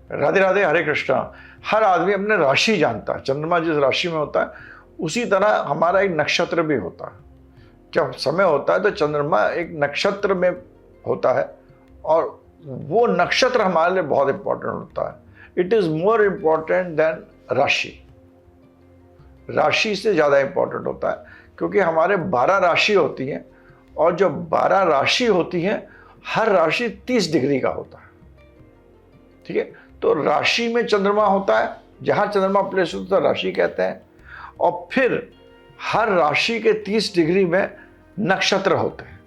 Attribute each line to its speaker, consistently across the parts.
Speaker 1: राधे राधे, हरे कृष्णा। हर आदमी अपने राशि जानता है। चंद्रमा जिस राशि में होता है उसी तरह हमारा एक नक्षत्र भी होता है। जब समय होता है तो चंद्रमा एक नक्षत्र में होता है और वो नक्षत्र हमारे लिए बहुत इंपॉर्टेंट होता है। It is more important than राशि। राशि से ज़्यादा इंपॉर्टेंट होता है क्योंकि हमारे 12 राशि होती हैं और जो 12 राशि होती हैं हर राशि 30 डिग्री का होता है। ठीक है, तो राशि में चंद्रमा होता है, जहां चंद्रमा प्लेस होता है राशि कहते हैं। और फिर हर राशि के 30 डिग्री में नक्षत्र होते हैं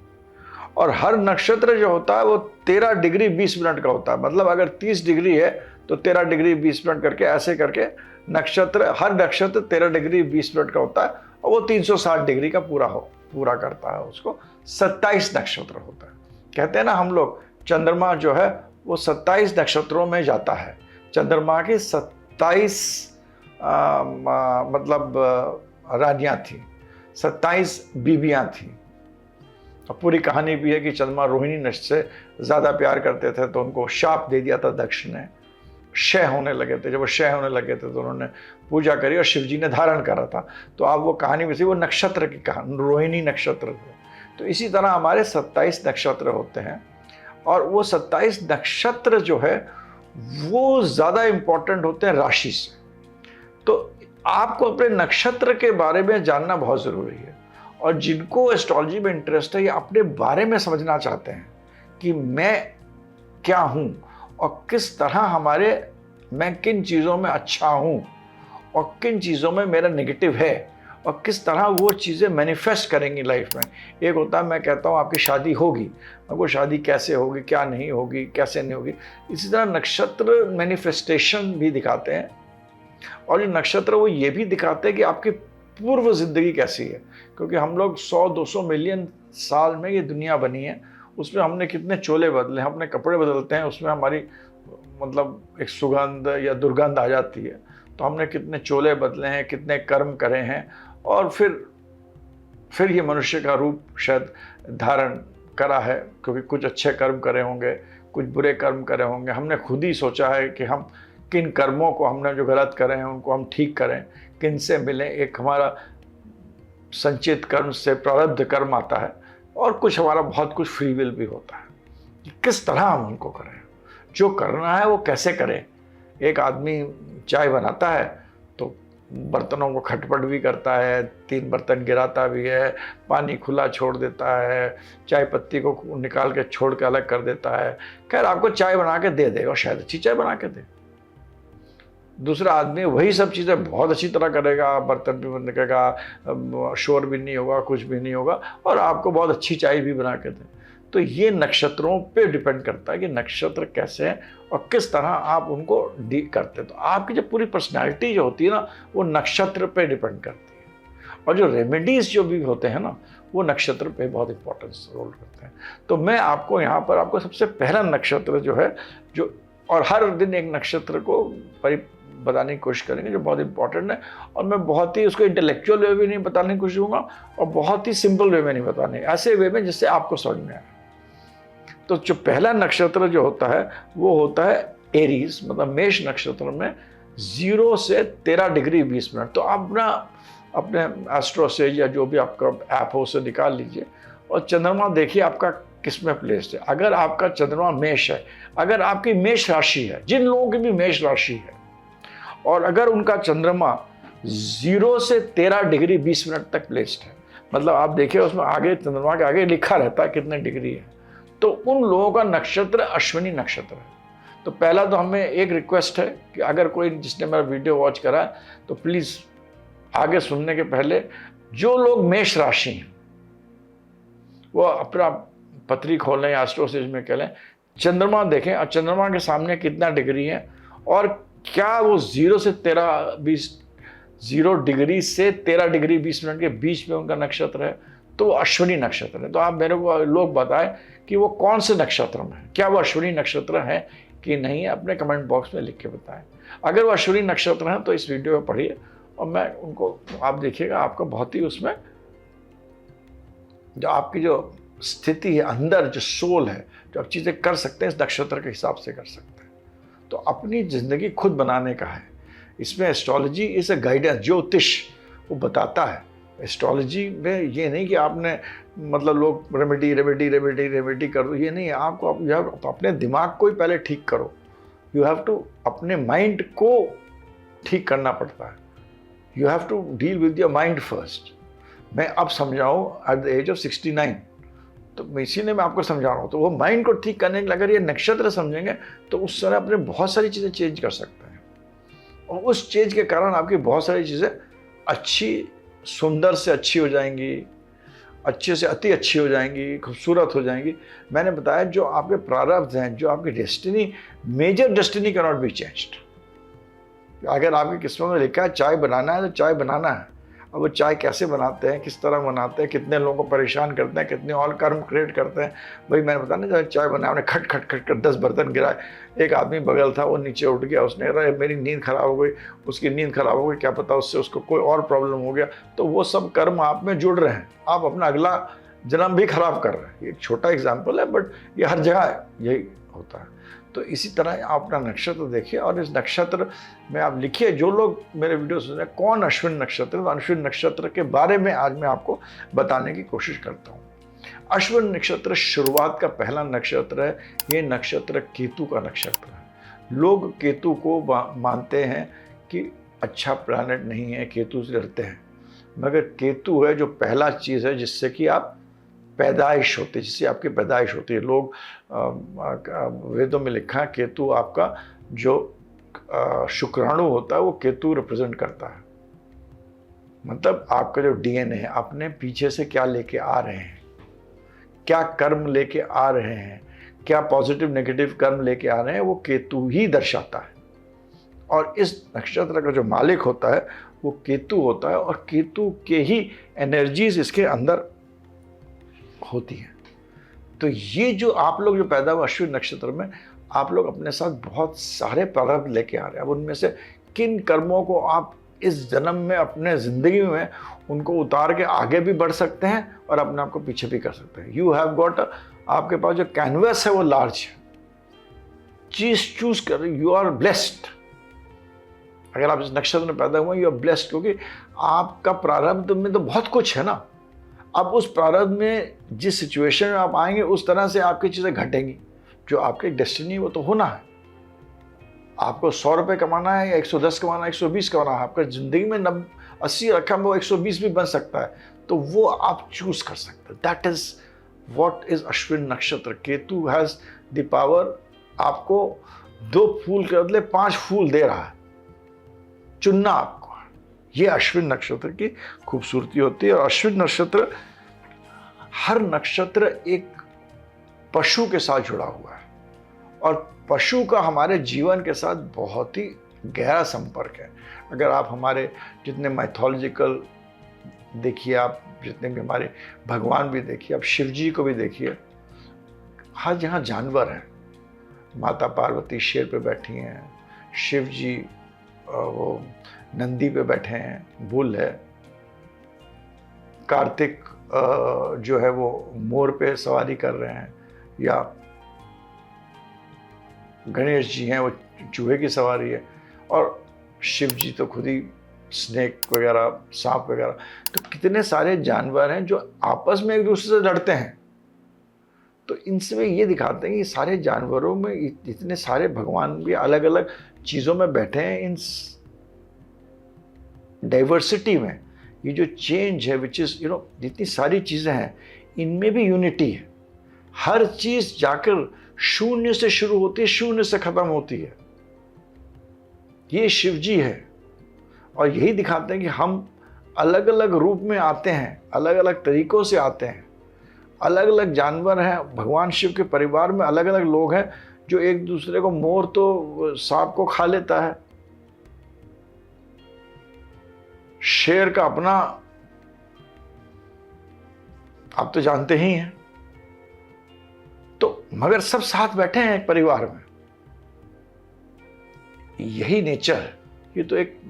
Speaker 1: और हर नक्षत्र जो होता है वो 13 डिग्री 20 मिनट का होता है। मतलब अगर 30 डिग्री है तो 13 डिग्री 20 मिनट करके ऐसे करके नक्षत्र, हर नक्षत्र 13 डिग्री 20 मिनट का होता है और वो 360 डिग्री का पूरा करता है। उसको 27 नक्षत्र होता है। कहते हैं ना हम लोग, चंद्रमा जो है वो 27 नक्षत्रों में जाता है। चंद्रमा की 27 मतलब रानियां थी, 27 बीबियां थी। और पूरी कहानी भी है कि चंद्रमा रोहिणी नक्ष से ज़्यादा प्यार करते थे तो उनको शाप दे दिया था दक्ष ने। क्षय होने लगे थे, जब वो क्षय होने लगे थे तो उन्होंने पूजा करी और शिव जी ने धारण करा था। तो आप वो कहानी भी थी, वो नक्षत्र की कहानी, रोहिणी नक्षत्र थे। तो इसी तरह हमारे 27 नक्षत्र होते हैं और वो 27 नक्षत्र जो है वो ज़्यादा इंपॉर्टेंट होते हैं राशि से। तो आपको अपने नक्षत्र के बारे में जानना बहुत ज़रूरी है और जिनको एस्ट्रोलॉजी में इंटरेस्ट है या अपने बारे में समझना चाहते हैं कि मैं क्या हूँ और किस तरह मैं किन चीज़ों में अच्छा हूँ और किन चीज़ों में मेरा नेगेटिव है और किस तरह वो चीज़ें मैनिफेस्ट करेंगी लाइफ में। एक होता है, मैं कहता हूँ आपकी शादी होगी, वो शादी कैसे होगी, क्या नहीं होगी, कैसे नहीं होगी। इसी तरह नक्षत्र मैनिफेस्टेशन भी दिखाते हैं और ये नक्षत्र वो ये भी दिखाते हैं कि आपकी पूर्व ज़िंदगी कैसी है। क्योंकि हम लोग 100-200 मिलियन साल में ये दुनिया बनी है, उसमें हमने कितने चोले बदले हैं, अपने कपड़े बदलते हैं, उसमें हमारी मतलब एक सुगंध या दुर्गंध आ जाती है। तो हमने कितने चोले बदले हैं, कितने कर्म करे हैं और फिर ये मनुष्य का रूप शायद धारण करा है। क्योंकि कुछ अच्छे कर्म करे होंगे, कुछ बुरे कर्म करे होंगे। हमने खुद ही सोचा है कि हम किन कर्मों को हमने जो गलत करे हैं उनको हम ठीक करें, किन से मिलें। एक हमारा संचित कर्म से प्रारब्ध कर्म आता है और कुछ हमारा बहुत कुछ फ्री विल भी होता है कि किस तरह हम उनको करें, जो करना है वो कैसे करें। एक आदमी चाय बनाता है तो बर्तनों को खटपट भी करता है, 3 बर्तन गिराता भी है, पानी खुला छोड़ देता है, चाय पत्ती को निकाल के छोड़ के अलग कर देता है। खैर आपको चाय बना के दे देगा, शायद अच्छी चाय बना के दे। दूसरा आदमी वही सब चीज़ें बहुत अच्छी तरह करेगा, बर्तन भी बंद करेगा, शोर भी नहीं होगा, कुछ भी नहीं होगा और आपको बहुत अच्छी चाय भी बना के दे। तो ये नक्षत्रों पे डिपेंड करता है कि नक्षत्र कैसे हैं और किस तरह आप उनको डी करते हैं। तो आपकी जो पूरी पर्सनैलिटी जो होती है ना वो नक्षत्र पे डिपेंड करती है और जो रेमेडीज़ जो भी होते हैं ना वो नक्षत्र पे बहुत इंपॉर्टेंस रोल करते हैं। तो मैं आपको यहाँ पर आपको सबसे पहला नक्षत्र जो है जो, और हर दिन एक नक्षत्र को बताने की कोशिश करेंगे जो बहुत इंपॉर्टेंट है। और मैं बहुत ही उसको इंटेलेक्चुअल वे में नहीं बताने की कोशिश करूँगा और बहुत ही सिंपल वे में नहीं बताने, ऐसे वे में जिससे आपको समझ में आए। तो जो पहला नक्षत्र जो होता है वो होता है एरीज, मतलब मेष नक्षत्र में 0 से 13 डिग्री 20 मिनट। तो आप ना अपने एस्ट्रोसेज या जो भी आपका ऐप हो उसे निकाल लीजिए और चंद्रमा देखिए आपका किस में प्लेस्ड है। अगर आपका चंद्रमा मेष है, अगर आपकी मेष राशि है, जिन लोगों की भी मेष राशि है और अगर उनका चंद्रमा 0 से 13 डिग्री 20 मिनट तक प्लेस्ड है, मतलब आप देखिए उसमें आगे चंद्रमा के आगे लिखा रहता है कितने डिग्री है, तो उन लोगों का नक्षत्र अश्विनी नक्षत्र है। तो पहला तो हमें एक रिक्वेस्ट है कि अगर कोई जिसने मेरा वीडियो वॉच करा है तो प्लीज़ आगे सुनने के पहले जो लोग मेष राशि हैं वो अपना पत्री खोलें या एस्ट्रोसेज में कह चंद्रमा देखें और चंद्रमा के सामने कितना डिग्री है और क्या वो 0 डिग्री से 13 डिग्री 20 मिनट के बीच में उनका नक्षत्र है, तो वो अश्विनी नक्षत्र है। तो आप मेरे को लोग बताएं कि वो कौन से नक्षत्र में है, क्या वो अश्विनी नक्षत्र है कि नहीं है, अपने कमेंट बॉक्स में लिख के बताएं। अगर वो अश्विनी नक्षत्र है तो इस वीडियो में पढ़िए और मैं उनको आप देखिएगा आपका बहुत ही उसमें जो आपकी जो स्थिति है अंदर, जो सोल है, जो आप चीज़ें कर सकते हैं इस नक्षत्र के हिसाब से कर सकते हैं। तो अपनी ज़िंदगी खुद बनाने का है। इसमें एस्ट्रोलॉजी इज़ अ गाइडेंस, ज्योतिष वो बताता है। एस्ट्रोलॉजी में ये नहीं कि आपने मतलब लोग रेमेडी कर दो, ये नहीं है। आपको अपने दिमाग को ही पहले ठीक करो। यू हैव टू अपने माइंड को ठीक करना पड़ता है। You have to deal with your mind first. मैं अब समझाऊँ एट द एज ऑफ 69, तो इसीलिए मैं आपको समझा रहा हूँ। तो वो माइंड को ठीक करने के लिए अगर ये नक्षत्र समझेंगे तो उस समय अपने बहुत सारी चीज़ें चेंज कर सकते हैं, और उस चेंज के कारण आपकी बहुत सारी चीज़ें अच्छी, सुंदर से अच्छी हो जाएंगी, अच्छे से अति अच्छी हो जाएंगी, खूबसूरत हो जाएंगी। मैंने बताया जो आपके प्रारब्ध हैं, जो आपकी destiny, major destiny can not be changed. अगर आपकी किस्मत में लिखा है चाय बनाना है तो चाय बनाना है। अब वो चाय कैसे बनाते हैं, किस तरह बनाते हैं, कितने लोगों को परेशान करते हैं, कितने और कर्म क्रिएट करते हैं। भाई मैंने बताया ना, जब चाय बनाया आपने खट खट खट कर 10 बर्तन गिराए। एक आदमी बगल था, वो नीचे उठ गया, उसने कहा मेरी नींद खराब हो गई, उसकी नींद खराब हो गई, क्या पता उससे उसको कोई और प्रॉब्लम हो गया। तो वो सब कर्म आप में जुड़ रहे हैं, आप अपना अगला जन्म भी खराब कर रहे हैं। ये एक छोटा एग्जाम्पल है, बट ये हर जगह यही होता है। तो इसी तरह आप अपना नक्षत्र देखिए, और इस नक्षत्र में आप लिखिए। जो लोग मेरे वीडियो सुन रहे हैं कौन अश्विन नक्षत्र, तो अश्विन नक्षत्र के बारे में आज मैं आपको बताने की कोशिश करता हूँ। अश्विन नक्षत्र शुरुआत का पहला नक्षत्र है। ये नक्षत्र केतु का नक्षत्र है। लोग केतु को मानते हैं कि अच्छा प्लैनेट नहीं है, केतु से डरते हैं, मगर केतु है जो पहला चीज़ है जिससे कि आप पैदाइश होती है, जिससे आपकी पैदाइश होती है। लोग वेदों में लिखा है केतु आपका जो शुक्राणु होता है वो केतु रिप्रेजेंट करता है। मतलब आपका जो डीएनए है, अपने पीछे से क्या लेके आ रहे हैं, क्या कर्म लेके आ रहे हैं, क्या पॉजिटिव नेगेटिव कर्म लेके आ रहे हैं, वो केतु ही दर्शाता है। और इस नक्षत्र का जो मालिक होता है वो केतु होता है, और केतु के ही एनर्जीज इसके अंदर होती है। तो ये जो आप लोग जो पैदा हुए अश्विन नक्षत्र में, आप लोग अपने साथ बहुत सारे प्रारब्ध लेके आ रहे हैं। अब उनमें से किन कर्मों को आप इस जन्म में अपने ज़िंदगी में उनको उतार के आगे भी बढ़ सकते हैं और अपने आप को पीछे भी कर सकते हैं। यू हैव गॉट, आपके पास जो कैनवस है वो लार्ज है। चीज़ चूज कर, यू आर ब्लेस्ड। अगर आप इस नक्षत्र में पैदा हुए यू आर ब्लेस्ड, क्योंकि आपका प्रारब्ध में तो बहुत कुछ है ना। अब उस प्रारब्ध में जिस सिचुएशन में आप आएंगे उस तरह से आपकी चीज़ें घटेंगी। जो आपकी डेस्टिनी वो तो होना है। आपको 100 रुपये कमाना है या 110 कमाना है, 120 कमाना है, आपका ज़िंदगी में 80 रखा है, वो 120 भी बन सकता है। तो वो आप चूज कर सकते हैं। That is what is Ashwin नक्षत्र। केतु हैज़ द पावर, आपको 2 फूल के बदले 5 फूल दे रहा है, चुनना आपको। ये अश्विन नक्षत्र की खूबसूरती होती है। और अश्विन नक्षत्र, हर नक्षत्र एक पशु के साथ जुड़ा हुआ है, और पशु का हमारे जीवन के साथ बहुत ही गहरा संपर्क है। अगर आप हमारे जितने माइथोलॉजिकल देखिए, आप जितने भी हमारे भगवान भी देखिए, आप शिव जी को भी देखिए, हर जहाँ जानवर हैं। माता पार्वती शेर पे बैठी हैं, शिव जी वो नंदी पे बैठे हैं, बुल है, कार्तिक जो है वो मोर पे सवारी कर रहे हैं, या गणेश जी हैं वो चूहे की सवारी है, और शिव जी तो खुद ही स्नेक वगैरह, सांप वगैरह। तो कितने सारे जानवर हैं जो आपस में एक दूसरे से लड़ते हैं। तो इनसे ये दिखाते हैं कि सारे जानवरों में इतने सारे भगवान भी अलग अलग चीज़ों में बैठे हैं। इन डाइवर्सिटी में ये जो चेंज है, विच इज़ जितनी सारी चीज़ें हैं इनमें भी यूनिटी है। हर चीज़ जाकर शून्य से शुरू होती है, शून्य से ख़त्म होती है। ये शिव जी है, और यही दिखाते हैं कि हम अलग अलग रूप में आते हैं, अलग अलग तरीक़ों से आते हैं। अलग अलग जानवर हैं भगवान शिव के परिवार में, अलग अलग लोग हैं जो एक दूसरे को, मोर तो सांप को खा लेता है, शेर का अपना आप तो जानते ही हैं। तो मगर सब साथ बैठे हैं एक परिवार में। यही नेचर है। ये तो एक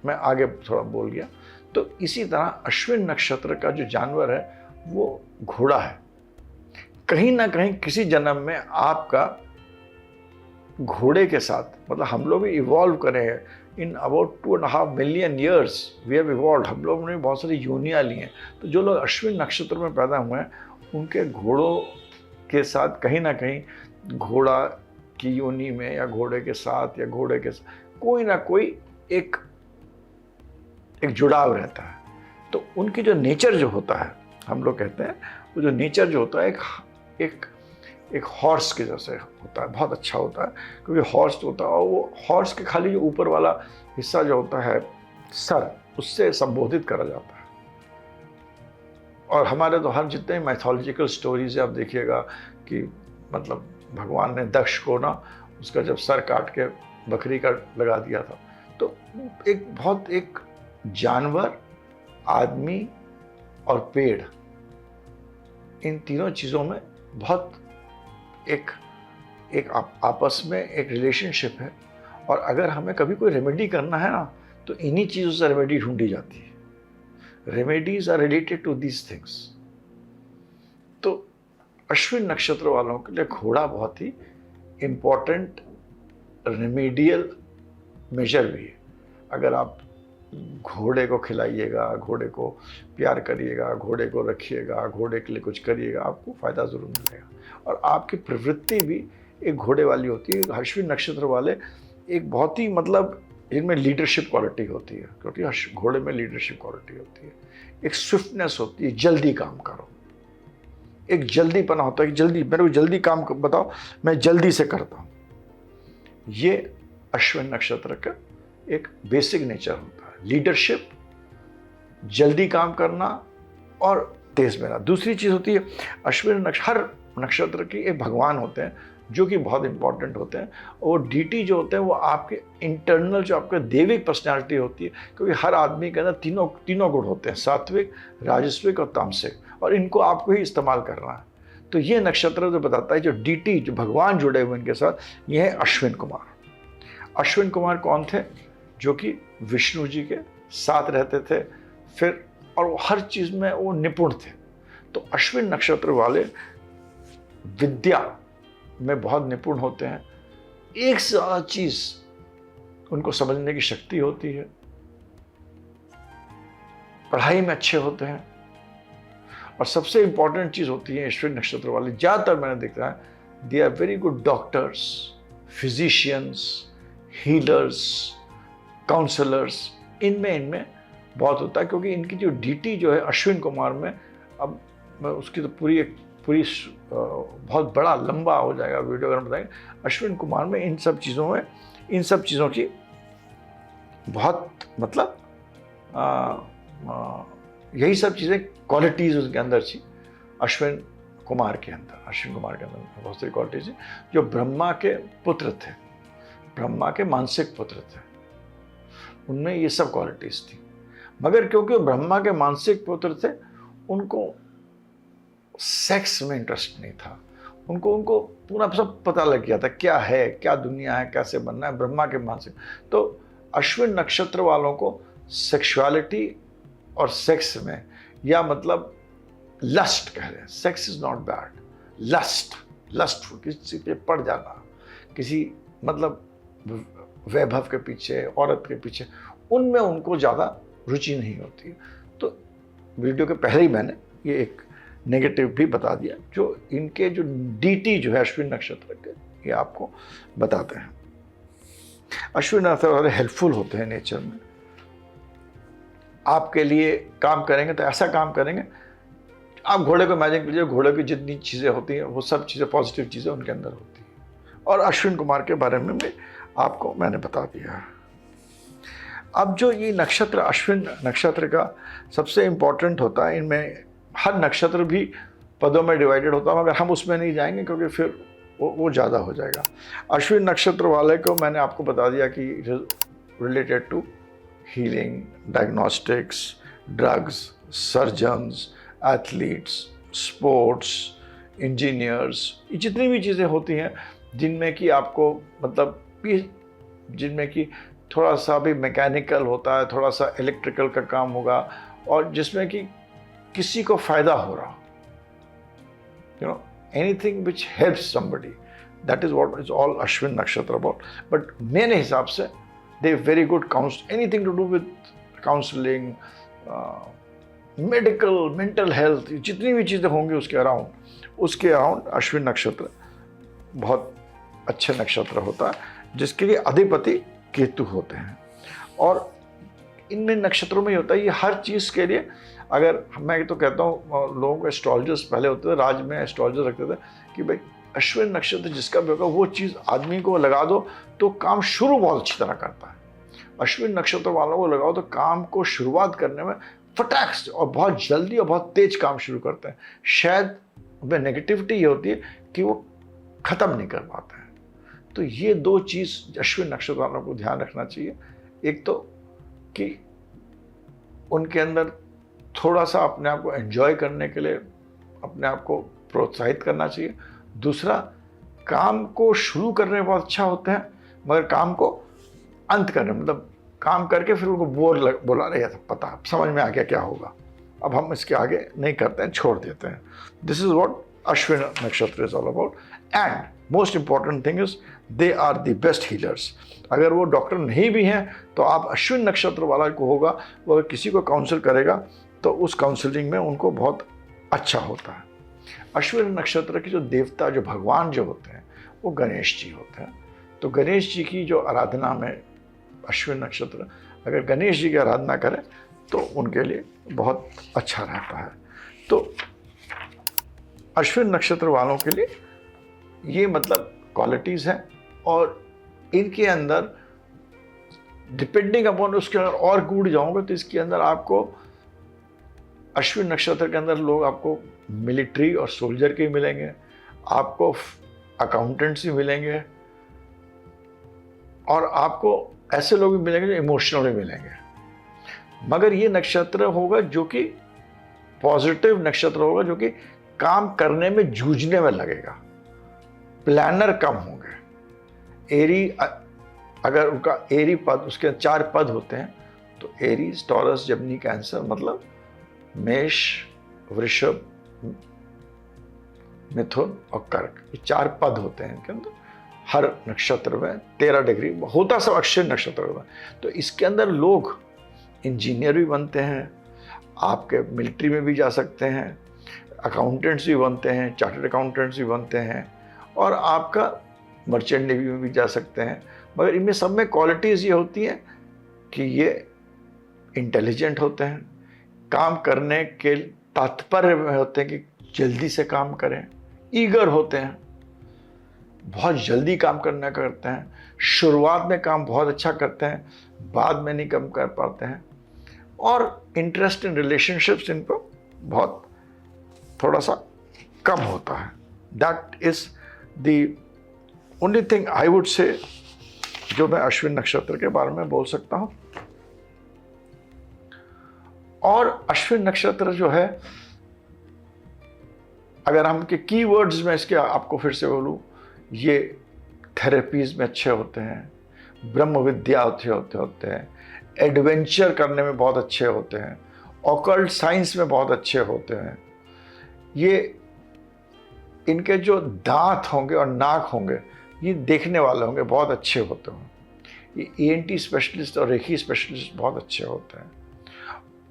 Speaker 1: मैं आगे थोड़ा बोल गया। तो इसी तरह अश्विन नक्षत्र का जो जानवर है वो घोड़ा है। कहीं ना कहीं किसी जन्म में आपका घोड़े के साथ, मतलब हम लोग भी इवॉल्व करे हैं in about 2.5 million years we have evolve. हम लोगों ने बहुत सारी योनियाँ ली हैं। तो जो लोग अश्विन नक्षत्र में पैदा हुए हैं उनके घोड़ों के साथ कहीं ना कहीं घोड़ा की योनि में या घोड़े के साथ या घोड़े के साथ कोई ना कोई एक जुड़ाव रहता है। तो उनकी जो नेचर जो होता है, हम लोग कहते हैं वो जो नेचर जो होता है एक हॉर्स के जैसे होता है, बहुत अच्छा होता है। क्योंकि हॉर्स होता है और वो हॉर्स के खाली जो ऊपर वाला हिस्सा जो होता है सर, उससे संबोधित करा जाता है। और हमारे तो हर जितने मैथोलॉजिकल स्टोरीज आप देखिएगा कि मतलब भगवान ने दक्ष को ना उसका जब सर काट के बकरी का लगा दिया था, तो एक जानवर, आदमी और पेड़, इन तीनों चीज़ों में बहुत एक आपस में एक रिलेशनशिप है। और अगर हमें कभी कोई रेमेडी करना है ना तो इन्हीं चीज़ों से रेमेडी ढूंढी जाती है। Remedies are related to these things. तो अश्विन नक्षत्र वालों के लिए घोड़ा बहुत ही इम्पोर्टेंट रेमेडियल मेजर भी है। अगर आप घोड़े को खिलाइएगा, घोड़े को प्यार करिएगा, घोड़े को रखिएगा, घोड़े के लिए कुछ करिएगा, आपको फ़ायदा ज़रूर मिलेगा। और आपकी प्रवृत्ति भी एक घोड़े वाली होती है। अश्विन नक्षत्र वाले एक बहुत ही मतलब इनमें लीडरशिप क्वालिटी होती है, क्योंकि घोड़े में लीडरशिप क्वालिटी होती है, एक स्विफ्टनेस होती है, जल्दी काम करो, एक जल्दीपना होता है कि जल्दी मेरे को जल्दी काम बताओ, मैं जल्दी से करता हूँ। ये अश्विन नक्षत्र का एक बेसिक नेचर होता है, लीडरशिप, जल्दी काम करना और तेज मेहनत। दूसरी चीज़ होती है अश्विन हर नक्षत्र की एक भगवान होते हैं जो कि बहुत इंपॉर्टेंट होते हैं। और डीटी जो होते हैं वो आपके इंटरनल जो आपके दैविक पर्सनैलिटी होती है, क्योंकि हर आदमी के अंदर तीनों गुण होते हैं, सात्विक, राजस्विक और तामसिक, और इनको आपको ही इस्तेमाल करना है। तो ये नक्षत्र जो बताता है, जो डीटी जो भगवान जुड़े हुए इनके साथ, ये है अश्विन कुमार। अश्विन कुमार कौन थे? जो कि विष्णु जी के साथ रहते थे, फिर और वो हर चीज़ में वो निपुण थे। तो अश्विन नक्षत्र वाले विद्या में बहुत निपुण होते हैं। एक से ज़्यादा चीज़ उनको समझने की शक्ति होती है, पढ़ाई में अच्छे होते हैं, और सबसे इंपॉर्टेंट चीज़ होती है अश्विन नक्षत्र वाले, ज़्यादातर मैंने देखा है, they are very good doctors, physicians, healers, counsellors. इनमें बहुत होता है, क्योंकि इनकी जो डीटी जो है अश्विन कुमार में, अब मैं उसकी तो पूरी बहुत बड़ा लंबा हो जाएगा वीडियो अगर हम बताएंगे। अश्विन कुमार में इन सब चीज़ों की बहुत मतलब यही सब चीज़ें क्वालिटीज़ उसके अंदर थी। अश्विन कुमार के अंदर बहुत सारी क्वालिटीज़ थी। जो ब्रह्मा के पुत्र थे, ब्रह्मा के मानसिक पुत्र थे, उनमें ये सब क्वालिटीज़ थी। मगर क्योंकि ब्रह्मा के मानसिक पुत्र थे, उनको सेक्स में इंटरेस्ट नहीं था। उनको पूरा सब पता लग गया था क्या है, क्या दुनिया है, कैसे बनना है, ब्रह्मा के मानसिक। तो अश्विन नक्षत्र वालों को सेक्सुअलिटी और सेक्स में, या मतलब लस्ट कह रहे हैं, sex is not bad, lust किसी पे पड़ जाना, किसी मतलब वैभव के पीछे, औरत के पीछे, उनमें उनको ज़्यादा रुचि नहीं होती है। तो वीडियो के पहले ही मैंने ये एक नेगेटिव भी बता दिया, जो इनके जो डीटी जो है अश्विन नक्षत्र के, ये आपको बताते हैं। अश्विन नक्षत्र हेल्पफुल होते हैं नेचर में, आपके लिए काम करेंगे तो ऐसा काम करेंगे। आप घोड़े को इमेजिन कीजिए, घोड़े की जितनी चीज़ें होती हैं वो सब चीज़ें पॉजिटिव चीज़ें उनके अंदर होती हैं। और अश्विन कुमार के बारे में भी आपको मैंने बता दिया। अब जो ये नक्षत्र अश्विन नक्षत्र का सबसे इम्पोर्टेंट होता है, इनमें हर नक्षत्र भी पदों में डिवाइडेड होता है, मगर हम उसमें नहीं जाएंगे क्योंकि फिर वो ज़्यादा हो जाएगा। अश्विन नक्षत्र वाले को मैंने आपको बता दिया कि related to healing, diagnostics, drugs, surgeons, athletes, sports, engineers, ये जितनी भी चीज़ें होती हैं जिनमें कि आपको मतलब जिनमें कि थोड़ा सा भी मैकेनिकल होता है, थोड़ा सा इलेक्ट्रिकल का काम होगा, और जिसमें कि किसी को फ़ायदा हो रहा, anything which helps somebody, that is what is all Ashwin nakshatra about. But मेरे हिसाब से they very good anything to do with counselling, medical, mental health, जितनी भी चीज़ें होंगी उसके अराउंड अश्विन नक्षत्र बहुत अच्छे नक्षत्र होता है, जिसके लिए अधिपति केतु होते हैं. और इनमें नक्षत्रों में ही होता है ये हर चीज़ के लिए. अगर मैं तो कहता हूँ लोगों को एस्ट्रोलॉजर्स पहले होते थे, राज में एस्ट्रोलॉजर रखते थे कि भाई अश्विन नक्षत्र जिसका भी होगा वो चीज़ आदमी को लगा दो तो काम शुरू बहुत अच्छी तरह करता है. अश्विन नक्षत्र वालों को लगाओ तो काम को शुरुआत करने में फटाक से और बहुत जल्दी और बहुत तेज काम शुरू करते हैं. शायद उनमें नेगेटिविटी ये होती है कि वो ख़त्म नहीं कर पाते हैं. तो ये दो चीज़ अश्विन नक्षत्र वालों को ध्यान रखना चाहिए. एक तो कि उनके अंदर थोड़ा सा अपने आप को एंजॉय करने के लिए अपने आप को प्रोत्साहित करना चाहिए. दूसरा, काम को शुरू करने में बहुत अच्छा होते हैं, मगर काम को अंत करने मतलब काम करके फिर उनको बोला रहा था, पता समझ में आ गया क्या होगा, अब हम इसके आगे नहीं करते हैं, छोड़ देते हैं. This is what Ashwin nakshatra is all about. And most important thing is they are the best healers. अगर वो डॉक्टर नहीं भी हैं तो आप अश्विन नक्षत्र वाला को होगा, वो अगर किसी को काउंसिल करेगा तो उस काउंसलिंग में उनको बहुत अच्छा होता है. अश्विन नक्षत्र के जो देवता, जो भगवान जो होते हैं, वो गणेश जी होते हैं. तो गणेश जी की जो आराधना में अश्विन नक्षत्र, अगर गणेश जी की आराधना करें तो उनके लिए बहुत अच्छा रहता है. तो अश्विन नक्षत्र वालों के लिए ये मतलब क्वालिटीज़ हैं. और इनके अंदर डिपेंडिंग अपॉन उसके अंदर और कूद जाओगे तो इसके अंदर आपको अश्विन नक्षत्र के अंदर लोग आपको मिलिट्री और सोल्जर के मिलेंगे, आपको अकाउंटेंट्स भी मिलेंगे, और आपको ऐसे लोग भी मिलेंगे जो इमोशनल भी मिलेंगे. मगर ये नक्षत्र होगा जो कि पॉजिटिव नक्षत्र होगा, जो कि काम करने में, जूझने में लगेगा. प्लानर कम होंगे. एरी, अगर उनका एरी पद, उसके 4 पद होते हैं तो एरीज, टॉरस, जमनी, कैंसर, मतलब मेष, वृषभ, मिथुन और कर्क, ये 4 पद होते हैं इनके अंदर. हर नक्षत्र में 13 डिग्री होता, सब अश्विन नक्षत्र होता. तो इसके अंदर लोग इंजीनियर भी बनते हैं, आपके मिलिट्री में भी जा सकते हैं, अकाउंटेंट्स भी बनते हैं, चार्टर्ड अकाउंटेंट्स भी बनते हैं, और आपका मर्चेंट नेवी में भी जा सकते हैं. मगर इनमें सब में क्वालिटीज़ ये होती हैं कि ये इंटेलिजेंट होते हैं, काम करने के तात्पर्य में होते हैं कि जल्दी से काम करें, ईगर होते हैं, बहुत जल्दी काम करना करते हैं, शुरुआत में काम बहुत अच्छा करते हैं, बाद में नहीं कम कर पाते हैं, और इंटरेस्ट इन रिलेशनशिप्स इन पर बहुत थोड़ा सा कम होता है. That is the only thing I would say जो मैं अश्विन नक्षत्र के बारे में बोल सकता हूं. और अश्विन नक्षत्र जो है, अगर हम के कीवर्ड्स में इसके आपको फिर से बोलूं, ये थेरेपीज में अच्छे होते हैं, ब्रह्म विद्या होते हैं, एडवेंचर करने में बहुत अच्छे होते हैं, ऑकल्ट साइंस में बहुत अच्छे होते हैं. ये इनके जो दांत होंगे और नाक होंगे ये देखने वाले होंगे, बहुत अच्छे होते हैं. ये ENT स्पेशलिस्ट और रेखी स्पेशलिस्ट बहुत अच्छे होते हैं.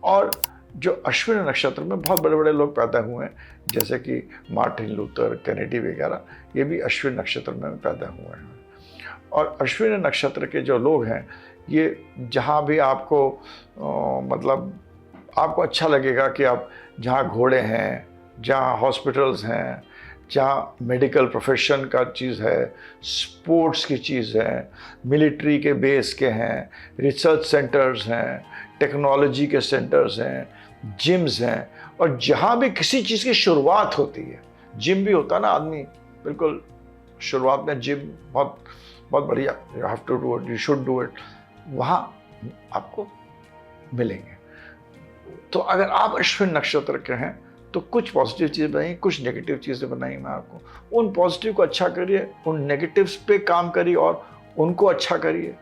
Speaker 1: और जो अश्विन नक्षत्र में बहुत बड़े बड़े लोग पैदा हुए हैं, जैसे कि मार्टिन लूथर, केनेडी वगैरह, ये भी अश्विन नक्षत्र में पैदा हुए हैं. और अश्विन नक्षत्र के जो लोग हैं, ये जहाँ भी आपको मतलब आपको अच्छा लगेगा कि आप जहाँ घोड़े हैं, जहाँ हॉस्पिटल्स हैं, जहाँ मेडिकल प्रोफेशन का चीज़ है, स्पोर्ट्स की चीज़ है, मिलिट्री के बेस के हैं, रिसर्च सेंटर्स हैं, टेक्नोलॉजी के सेंटर्स हैं, जिम्स हैं, और जहाँ भी किसी चीज़ की शुरुआत होती है, जिम भी होता है ना, आदमी बिल्कुल शुरुआत में जिम बहुत बहुत बढ़िया, you have to do it, you should do it, वहाँ आपको मिलेंगे. तो अगर आप अश्विन नक्षत्र के हैं तो कुछ पॉजिटिव चीज़ बनाइए, कुछ नेगेटिव चीज़ें बनाइए. मैं आपको उन पॉजिटिव को अच्छा करिए, उन नेगेटिव्स पे काम करिए और उनको अच्छा करिए.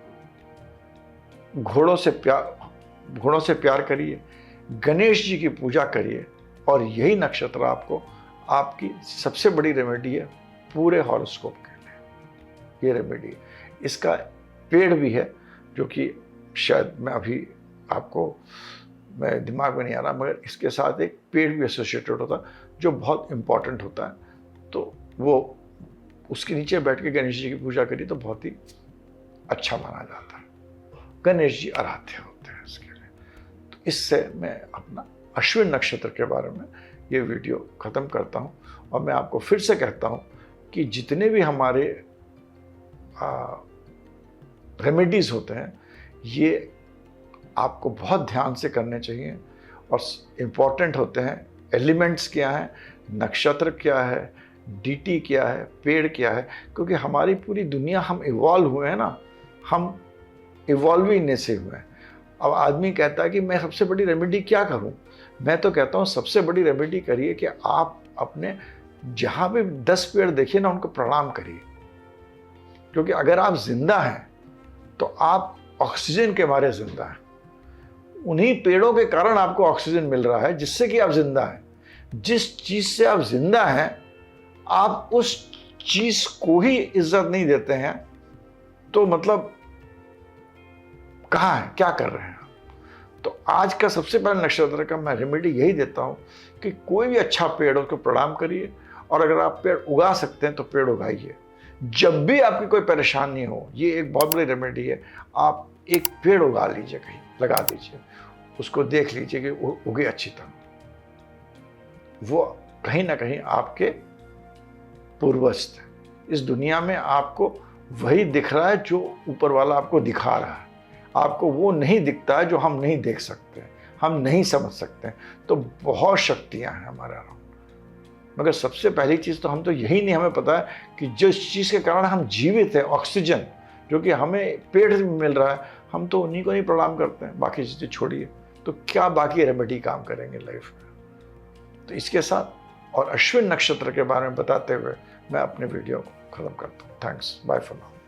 Speaker 1: घोड़ों से प्यार करिए, गणेश जी की पूजा करिए, और यही नक्षत्र आपको आपकी सबसे बड़ी रेमेडी है पूरे हॉरोस्कोप के लिए. ये रेमेडी। इसका पेड़ भी है जो कि शायद मैं अभी आपको मैं दिमाग में नहीं आ रहा, मगर इसके साथ एक पेड़ भी एसोसिएटेड होता है जो बहुत इम्पॉर्टेंट होता है। तो वो उसके नीचे बैठ के गणेश जी की पूजा करी तो बहुत ही अच्छा माना जाता है। गणेश जी आराध्य होते हैं इसके लिए। तो इससे मैं अपना अश्विन नक्षत्र के बारे में ये वीडियो ख़त्म करता हूँ और मैं आपको फिर से कहता हूँ कि जितने भी हमारे रेमेडीज़ होते हैं ये आपको बहुत ध्यान से करने चाहिए और इम्पॉर्टेंट होते हैं। एलिमेंट्स क्या हैं, नक्षत्र क्या है, डीटी क्या है, पेड़ क्या है, क्योंकि हमारी पूरी दुनिया हम इवॉल्व हुए हैं ना, हम इवॉल्व ही इनसे से हुए हैं। अब आदमी कहता है कि मैं सबसे बड़ी रेमेडी क्या करूं, मैं तो कहता हूं सबसे बड़ी रेमेडी करिए कि आप अपने जहां भी 10 पेड़ देखिए ना उनको प्रणाम करिए, क्योंकि अगर आप जिंदा हैं तो आप ऑक्सीजन के मारे जिंदा हैं। उन्हीं पेड़ों के कारण आपको ऑक्सीजन मिल रहा है जिससे कि आप जिंदा हैं। जिस चीज से आप जिंदा हैं आप उस चीज को ही इज्जत नहीं देते हैं तो मतलब कहाँ है, क्या कर रहे हैं। तो आज का सबसे पहले नक्षत्र का मैं रेमेडी यही देता हूं कि कोई भी अच्छा पेड़ हो उसको प्रणाम करिए, और अगर आप पेड़ उगा सकते हैं तो पेड़ उगाइए। जब भी आपकी कोई परेशानी हो, ये एक बहुत बड़ी रेमेडी है, आप एक पेड़ उगा लीजिए, कहीं लगा दीजिए, उसको देख लीजिए कि उगे अच्छी तरह। वो कहीं ना कहीं आपके पूर्वज थे। इस दुनिया में आपको वही दिख रहा है जो ऊपर वाला आपको दिखा रहा है, आपको वो नहीं दिखता है जो हम नहीं देख सकते, हम नहीं समझ सकते। तो बहुत शक्तियां हैं हमारे अराउंड, मगर सबसे पहली चीज़ तो हम तो यही नहीं हमें पता है कि जिस चीज़ के कारण हम जीवित हैं, ऑक्सीजन जो कि हमें पेड़ से मिल रहा है, हम तो उन्हीं को नहीं प्रणाम करते हैं, बाकी चीज़ें छोड़िए तो क्या बाकी रेमेडी काम करेंगे लाइफ में। तो इसके साथ और अश्विन नक्षत्र के बारे में बताते हुए मैं अपने वीडियो को ख़त्म करता हूँ। Thanks, bye for now.